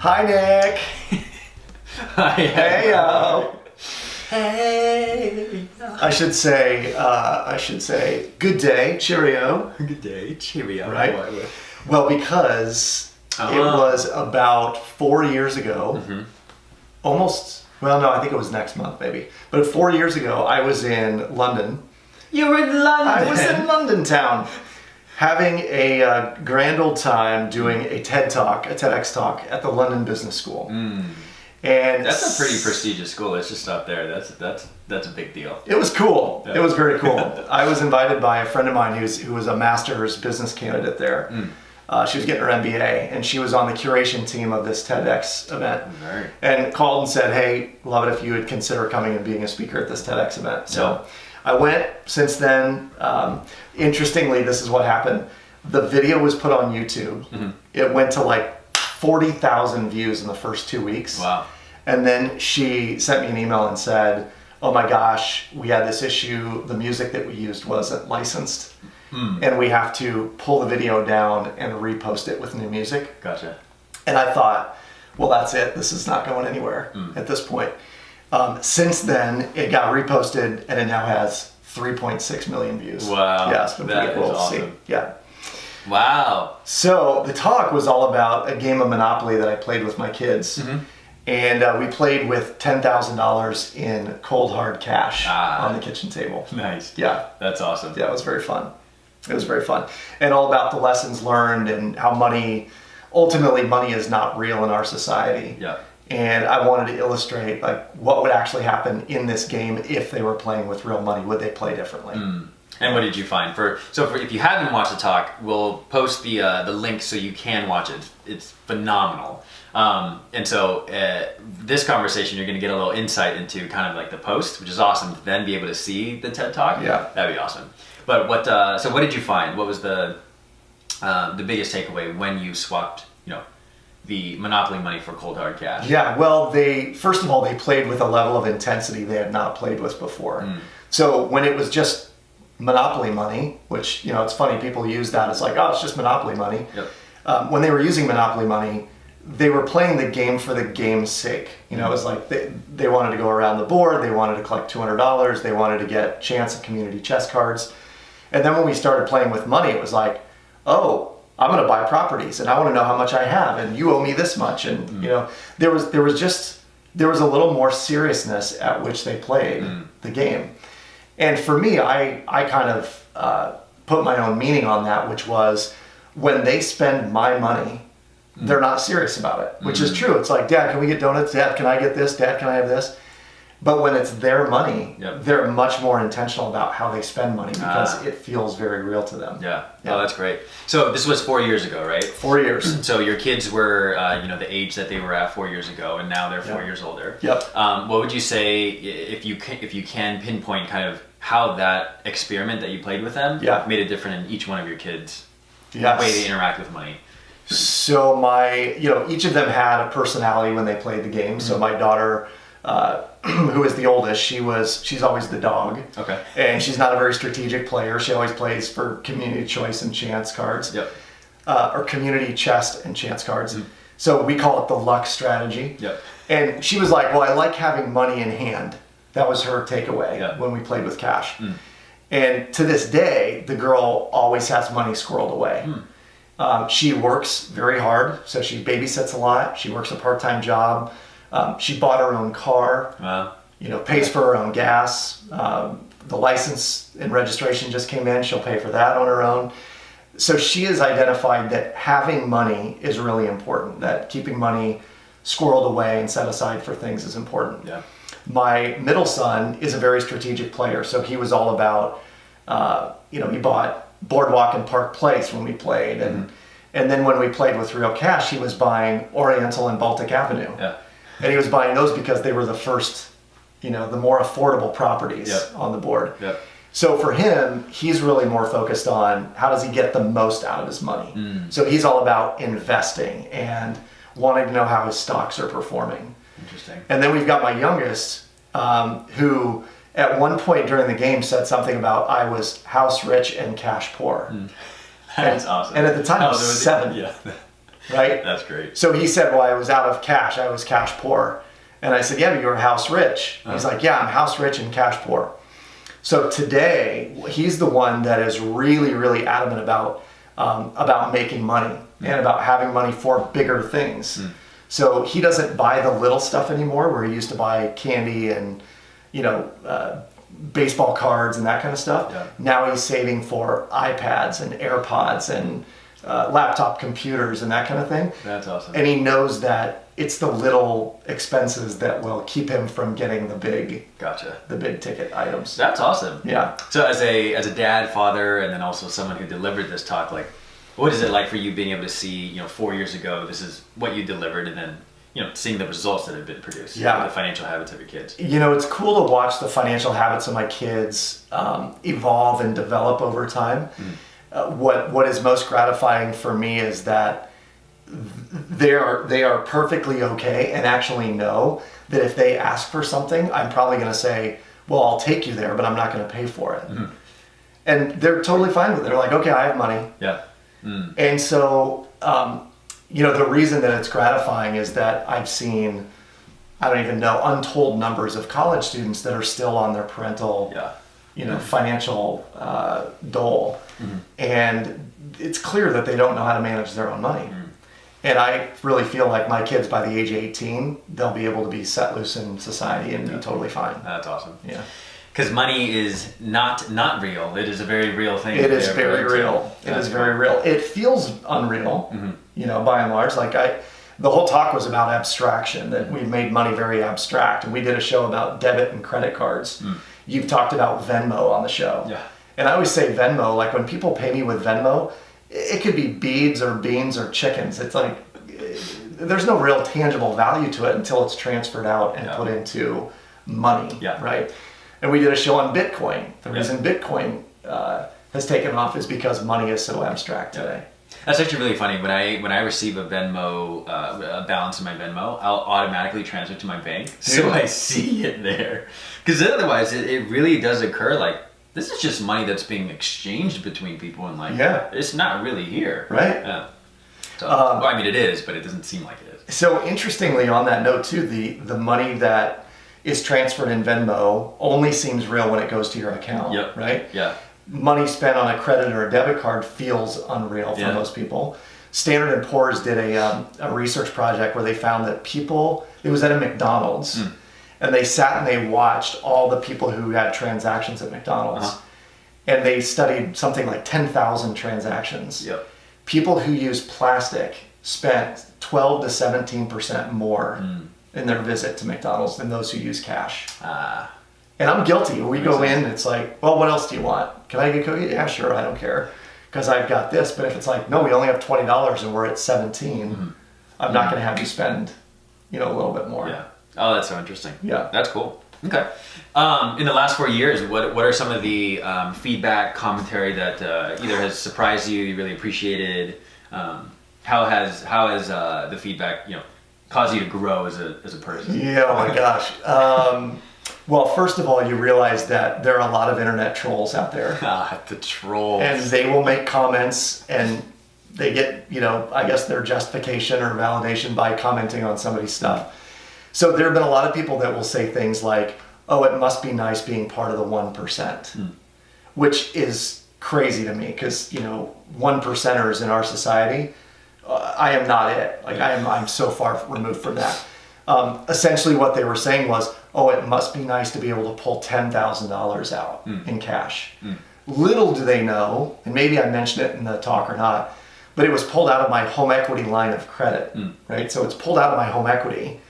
Hi, Nick. Hi. Hey, yo. Hey. I should say, good day, cheerio. Good day. Cheerio. Right? Well, because it was about 4 years ago, almost, well, no, I think it was next month, maybe. But 4 years ago, I was in London. You were in London? I was in London town, having a grand old time doing a TED Talk, a TEDx talk at the London Business School. And that's a pretty prestigious school. It's just up there. That's a big deal. it was cool. Yeah. It was very cool. I was invited by a friend of mine who was a master's business candidate there. She was getting her MBA, and she was on the curation team of this TEDx event. Right. And called and said, "Hey, love it if you would consider coming and being a speaker at this TEDx event." So I went. Since then, interestingly, this is what happened. The video was put on YouTube. It went to like 40,000 views in the first 2 weeks. Wow. And then she sent me an email and said, "Oh my gosh, we had this issue. The music that we used wasn't licensed. And we have to pull the video down and repost it with new music." Gotcha. And I thought, well, that's it. This is not going anywhere at this point. Since then, it got reposted and it now has 3.6 million views. Wow. Yeah, it's been That pretty cool is to see. awesome. Yeah. Wow. So the talk was all about a game of Monopoly that I played with my kids. And we played with $10,000 in cold hard cash on the kitchen table. Nice. Yeah. That's awesome. Yeah, it was very fun. It was very fun. And all about the lessons learned and how ultimately money is not real in our society. Yeah. And I wanted to illustrate like what would actually happen in this game if they were playing with real money. Would they play differently? And what did you find? If you haven't watched the talk, we'll post the link so you can watch it. It's phenomenal. And so this conversation, you're going to get a little insight into kind of like the post, which is awesome. To then be able to see the TED Talk. Yeah. That'd be awesome. But what did you find? What was the biggest takeaway when you swapped, the Monopoly money for cold hard cash? Yeah, well, first of all, they played with a level of intensity they had not played with before. So when it was just Monopoly money, which, it's funny, people use that as like, oh, it's just Monopoly money. Yep. When they were using Monopoly money, they were playing the game for the game's sake. It was like they wanted to go around the board, they wanted to collect $200, they wanted to get chance at community chess cards. And then when we started playing with money, it was like, oh, I'm going to buy properties and I want to know how much I have and you owe me this much. And, there was a little more seriousness at which they played the game. And for me, I kind of put my own meaning on that, which was when they spend my money, they're not serious about it, which is true. It's like, Dad, can we get donuts? Dad, can I get this? Dad, can I have this? But when it's their money, they're much more intentional about how they spend money because it feels very real to them. Yeah. Oh, that's great. So this was 4 years ago, right? 4 years. So your kids were, the age that they were at 4 years ago, and now they're 4 years older. Yep. What would you say if you can pinpoint kind of how that experiment that you played with them made it different in each one of your kids' way they interact with money? So each of them had a personality when they played the game. So my daughter, who is the oldest, she's always the dog. Okay. And she's not a very strategic player. She always plays for community choice and chance cards. Yep. Or community chest and chance cards. So we call it the luck strategy. Yep. And she was like, well, I like having money in hand. That was her takeaway when we played with cash. And to this day, the girl always has money squirreled away. She works very hard. So she babysits a lot. She works a part-time job. She bought her own car, Wow. Pays for her own gas. The license and registration just came in. She'll pay for that on her own. So she has identified that having money is really important, that keeping money squirreled away and set aside for things is important. Yeah. My middle son is a very strategic player. So he was all about, he bought Boardwalk and Park Place when we played. And then when we played with real cash, he was buying Oriental and Baltic Avenue. Yeah. And he was buying those because they were the first, the more affordable properties on the board. Yep. So for him, he's really more focused on how does he get the most out of his money. So he's all about investing and wanting to know how his stocks are performing. Interesting. And then we've got my youngest, who at one point during the game said something about I was house rich and cash poor. That's awesome. And at the time I was 7. Yeah. right? That's great. So he said, well, I was out of cash. I was cash poor. And I said, yeah, but you were house rich. He's like, yeah, I'm house rich and cash poor. So today, he's the one that is really, really adamant about making money and about having money for bigger things. So he doesn't buy the little stuff anymore, where he used to buy candy and, baseball cards and that kind of stuff. Yeah. Now he's saving for iPads and AirPods and laptop computers and that kind of thing. That's awesome. And he knows that it's the little expenses that will keep him from getting the big ticket items. That's awesome. Yeah. So as a dad, father, and then also someone who delivered this talk, like, what is it like for you being able to see, 4 years ago, this is what you delivered, and then, seeing the results that have been produced, Yeah. the financial habits of your kids? It's cool to watch the financial habits of my kids evolve and develop over time. What is most gratifying for me is that they are perfectly okay and actually know that if they ask for something, I'm probably going to say, well, I'll take you there, but I'm not going to pay for it. And they're totally fine with it. They're like, okay, I have money. Yeah. And so, the reason that it's gratifying is that I've seen, I don't even know, untold numbers of college students that are still on their parental, financial dole. And it's clear that they don't know how to manage their own money. And I really feel like my kids, by the age of 18, they'll be able to be set loose in society and be totally fine. That's awesome. Yeah. Because money is not real. It is a very real thing. It is very real. It is very real. It feels unreal, by and large. Like the whole talk was about abstraction, that we've made money very abstract. And we did a show about debit and credit cards. You've talked about Venmo on the show. Yeah. And I always say Venmo, like when people pay me with Venmo, it could be beads or beans or chickens. It's like, there's no real tangible value to it until it's transferred out and put into money, right? And we did a show on Bitcoin. The reason Bitcoin has taken off is because money is so abstract today. That's actually really funny. When I receive a Venmo, a balance in my Venmo, I'll automatically transfer to my bank, so I see it there. Because otherwise, it really does occur like, this is just money that's being exchanged between people, and like, it's not really here. Right. Yeah. So, well, I mean, it is, but it doesn't seem like it is. So interestingly, on that note too, the money that is transferred in Venmo only seems real when it goes to your account, right? Yeah. Money spent on a credit or a debit card feels unreal for most people. Standard & Poor's did a research project where they found that it was at a McDonald's, and they sat and they watched all the people who had transactions at McDonald's, and they studied something like 10,000 transactions. People who use plastic spent 12 to 17% more in their visit to McDonald's than those who use cash. And I'm guilty. We go in, it's like, well, what else do you want? Can I get a cookie? Yeah, sure, I don't care, because I've got this. But if it's like, no, we only have $20 and we're at 17, I'm not going to have you spend, a little bit more. Yeah. Oh, that's so interesting. Yeah. That's cool. Okay. In the last 4 years, what are some of the feedback, commentary that either has surprised you, you really appreciated? How has the feedback, caused you to grow as a person? Yeah, oh my gosh. Well, first of all, you realize that there are a lot of internet trolls out there. The trolls. And they will make comments, and they get, I guess their justification or validation by commenting on somebody's stuff. So there have been a lot of people that will say things like, oh, it must be nice being part of the 1%, which is crazy to me because, 1%ers in our society, I am not it. Like I'm so far removed from that. Essentially what they were saying was, oh, it must be nice to be able to pull $10,000 out in cash. Little do they know, and maybe I mentioned it in the talk or not, but it was pulled out of my home equity line of credit, right? So it's pulled out of my home equity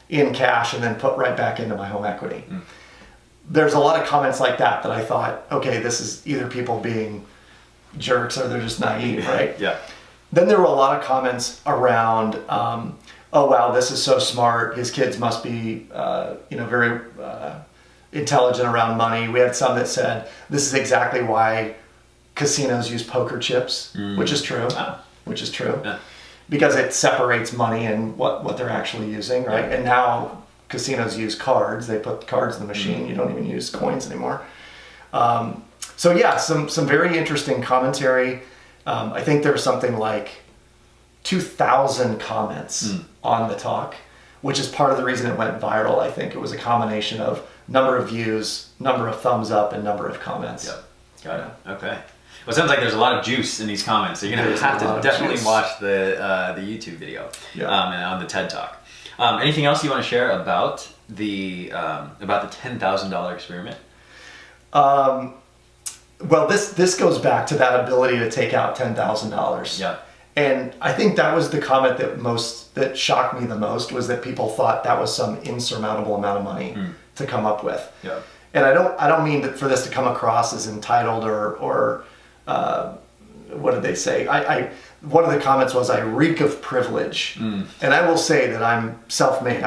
in cash and then put right back into my home equity. There's a lot of comments like that I thought, okay, this is either people being jerks or they're just naive, right? Yeah. Then there were a lot of comments around, oh wow, this is so smart. His kids must be, very intelligent around money. We had some that said, this is exactly why casinos use poker chips, which is true. Yeah. Because it separates money and what they're actually using, right? And now casinos use cards. They put cards in the machine. You don't even use coins anymore. So yeah, some very interesting commentary. I think there's something like 2,000 comments on the talk, which is part of the reason it went viral. I think it was a combination of number of views, number of thumbs up, and number of comments. Yep. Got it. Okay. Well, it sounds like there's a lot of juice in these comments, so you're gonna There's have a lot to of definitely juice. watch the YouTube video Yeah. and on the TED Talk. Anything else you want to share about the $10,000 experiment? Well, this goes back to that ability to take out $10,000. Yeah. And I think that was the comment that shocked me the most, was that people thought that was some insurmountable amount of money to come up with. Yeah. And I don't mean for this to come across as entitled or what did they say? One of the comments was, I reek of privilege. And I will say that I'm self-made.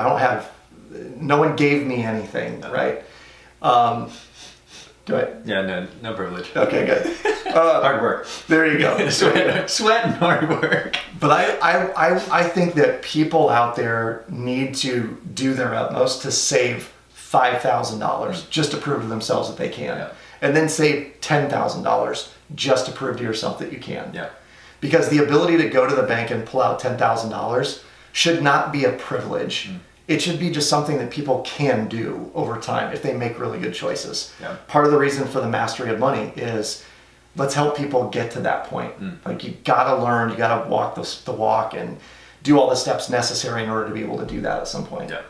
No one gave me anything, right? Do I? Yeah, no privilege. Okay, good. Hard work. There you go. Sweat and hard work. But I think that people out there need to do their utmost to save $5,000 just to prove to themselves that they can. Yeah. And then save $10,000 just to prove to yourself that you can. Yeah. Because the ability to go to the bank and pull out $10,000 should not be a privilege. It should be just something that people can do over time if they make really good choices. Yeah. Part of the reason for the mastery of money is, let's help people get to that point. Like, you gotta learn, you gotta walk the walk and do all the steps necessary in order to be able to do that at some point. Yeah.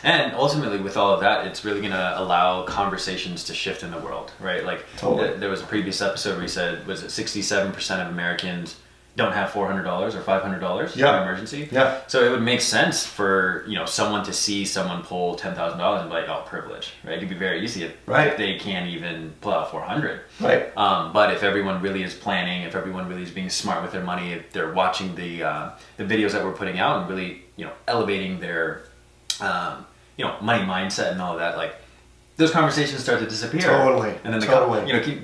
And ultimately, with all of that, it's really going to allow conversations to shift in the world, right? Like, Totally. there was a previous episode where he said, was it 67% of Americans don't have $400 or $500 for an emergency? Yeah. So it would make sense for, someone to see someone pull $10,000 and be like, oh, privilege, right? It'd be very easy if they can't even pull out 400. Right. But if everyone really is planning, if everyone really is being smart with their money, if they're watching the videos that we're putting out and really, elevating their, money mindset and all of that, like, those conversations start to disappear. Totally. And then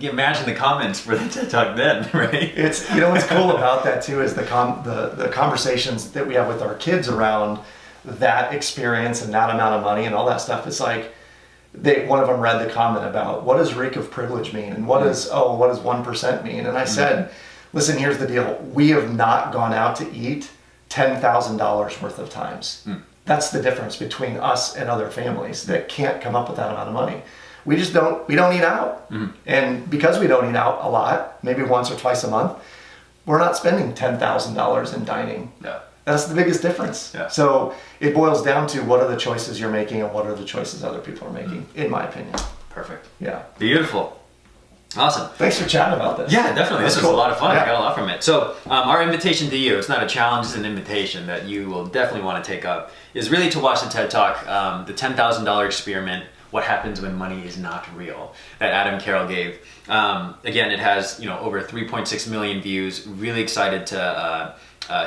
imagine the comments for the TED Talk then, right? It's what's cool about that too is the conversations that we have with our kids around that experience and that amount of money and all that stuff. It's like one of them read the comment about, what does reek of privilege mean, and what does 1% mean? And I said, listen, here's the deal. We have not gone out to eat $10,000 worth of times. That's the difference between us and other families that can't come up with that amount of money. We don't eat out. And because we don't eat out a lot, maybe once or twice a month, we're not spending $10,000 in dining. Yeah. That's the biggest difference. Yeah. So it boils down to, what are the choices you're making and what are the choices other people are making, in my opinion. Perfect. Yeah. Beautiful. Awesome. Thanks for chatting about this. Yeah, definitely. This was a lot of fun. Yeah. I got a lot from it. So our invitation to you, it's not a challenge, it's an invitation that you will definitely want to take up, is really to watch the TED Talk, the $10,000 experiment, what happens when money is not real, that Adam Carroll gave. Again, it has over 3.6 million views. Really excited to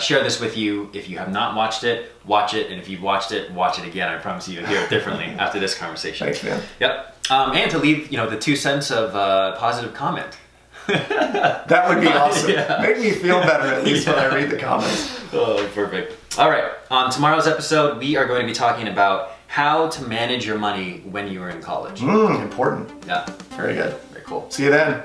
share this with you. If you have not watched it, watch it. And if you've watched it, watch it again. I promise you, you'll hear it differently after this conversation. Thanks, man. Yep. And to leave, the 2 cents of positive comment. That would be awesome. Yeah. Make me feel better at least when I read the comments. Oh, perfect. All right. On tomorrow's episode, we are going to be talking about how to manage your money when you are in college. Important. Yeah. Very good. Very cool. See you then.